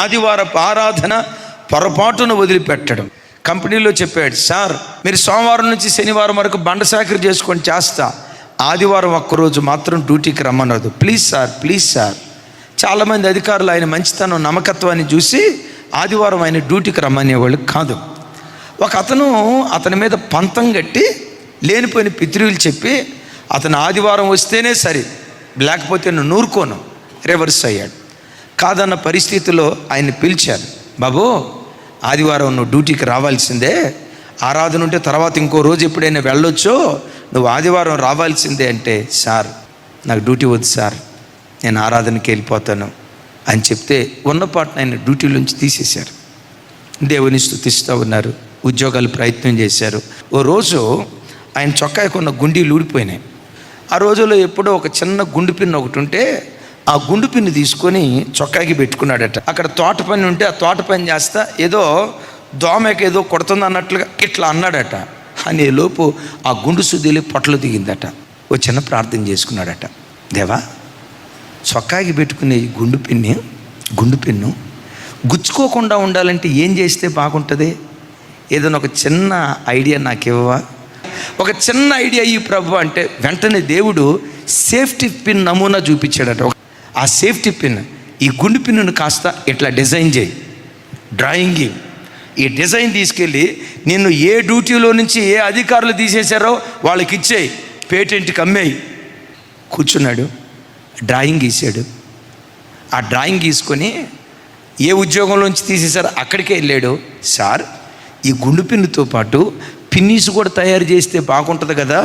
ఆదివారపు ఆరాధన పొరపాటును వదిలిపెట్టడం. కంపెనీలో చెప్పాడు, సార్ మీరు సోమవారం నుంచి శనివారం వరకు బండ సాకరీ చేసుకొని చేస్తా, ఆదివారం ఒక్కరోజు మాత్రం డ్యూటీకి రమ్మనదు. Please sir, please sir. చాలామంది అధికారులు ఆయన మంచితనం నమ్మకత్వాన్ని చూసి ఆదివారం ఆయన డ్యూటీకి రమ్మనేవాళ్ళు కాదు. ఒక అతని మీద పంతం కట్టి లేనిపోయిన పితృలు చెప్పి అతను ఆదివారం వస్తేనే సరే, లేకపోతే నేను నూరుకోను, రివర్స్ అయ్యాడు. కాదన్న పరిస్థితిలో ఆయన్ని పిలిచారు. బాబు, ఆదివారం నువ్వు డ్యూటీకి రావాల్సిందే, ఆరాధన ఉంటే తర్వాత ఇంకో రోజు ఎప్పుడైనా వెళ్ళొచ్చో, నువ్వు ఆదివారం రావాల్సిందే అంటే, సార్ నాకు డ్యూటీ వద్దు సార్, నేను ఆరాధనకి వెళ్ళిపోతాను అని చెప్తే ఉన్నపాటున ఆయన డ్యూటీలోంచి తీసేశారు. దేవుని స్తుతిస్తూ ఉన్నారు, ఉద్యోగాలు ప్రయత్నం చేశారు. ఓ రోజు ఆయన చొక్కాకి ఉన్న గుండీలు ఊడిపోయినాయి. ఆ రోజుల్లో ఎప్పుడో ఒక చిన్న గుండు పిన్ను ఒకటి ఉంటే ఆ గుండు పిన్ను తీసుకొని చొక్కాకి పెట్టుకున్నాడట. అక్కడ తోట పని ఉంటే ఆ తోట పని చేస్తా ఏదో దోమకి ఏదో కొడుతుంది అన్నట్లుగా ఇట్లా అన్నాడట. అనే లోపు ఆ గుండు సుద్దిలి పొట్టలు దిగిందట. ఓ చిన్న ప్రార్థన చేసుకున్నాడట, దేవా చొక్కాకి పెట్టుకునే గుండు పిన్ను గుచ్చుకోకుండా ఉండాలంటే ఏం చేస్తే బాగుంటుంది? ఏదైనా ఒక చిన్న ఐడియా నాకు ఇవ్వవా? ఒక చిన్న ఐడియా ఈ ప్రభు అంటే వెంటనే దేవుడు సేఫ్టీ పిన్ నమూనా చూపించాడట. ఆ సేఫ్టీ పిన్, ఈ గుండు పిన్నును కాస్త ఇట్లా డిజైన్ చేయి, డ్రాయింగ్ ఈ డిజైన్ తీసుకెళ్ళి నిన్ను ఏ డ్యూటీలో నుంచి ఏ అధికారులు తీసేశారో వాళ్ళకి ఇచ్చేయి, పేటెంట్కి అమ్మేయి. కూర్చున్నాడు, డ్రాయింగ్ గీసాడు. ఆ డ్రాయింగ్ గీసుకొని ఏ ఉద్యోగంలోంచి తీసేశారో అక్కడికే వెళ్ళాడు. సార్ ఈ గుండు పిన్నుతో పాటు పిన్నీస్ కూడా తయారు చేస్తే బాగుంటుంది కదా,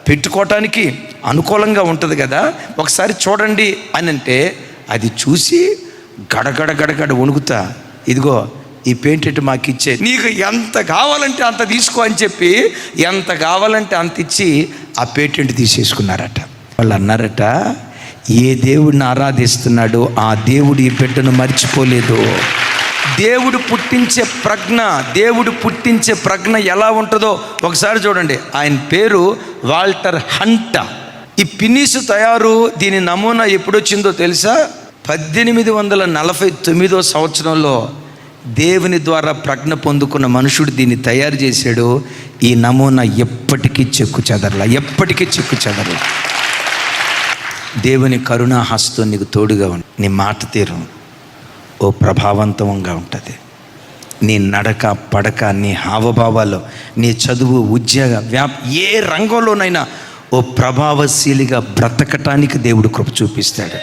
పెట్టుకోవటానికి అనుకూలంగా ఉంటుంది కదా, ఒకసారి చూడండి అని అంటే అది చూసి గడగడ వణుకుతా, ఇదిగో ఈ పేటెంట్ మాకు ఇచ్చే, నీకు ఎంత కావాలంటే అంత తీసుకో అని చెప్పి ఎంత కావాలంటే అంత ఇచ్చి ఆ పేటెంట్ తీసేసుకున్నారట. వాళ్ళు అన్నారట, ఏ దేవుడిని ఆరాధిస్తున్నాడో ఆ దేవుడు ఈ బిడ్డను మర్చిపోలేదు. దేవుడు పుట్టించే ప్రజ్ఞ ఎలా ఉంటుందో ఒకసారి చూడండి. ఆయన పేరు వాల్టర్ హంట. ఈ పిన్నీసు తయారు దీని నమూనా ఎప్పుడొచ్చిందో తెలుసా? 1849 సంవత్సరంలో దేవుని ద్వారా ప్రజ్ఞ పొందుకున్న మనుషుడు దీన్ని తయారు చేశాడు. ఈ నమూనా ఎప్పటికీ చెక్కు చెదరలా. దేవుని కరుణాహస్తం నీకు తోడుగా ఉంది. నీ మాట తీరు ఓ ప్రభావవంతంగా ఉంటుంది. నీ నడక పడక, నీ హావభావాల్లో, నీ చదువు, ఉద్యోగ, ఏ రంగంలోనైనా ఓ ప్రభావశీలిగా బ్రతకటానికి దేవుడు కృప చూపిస్తాడు.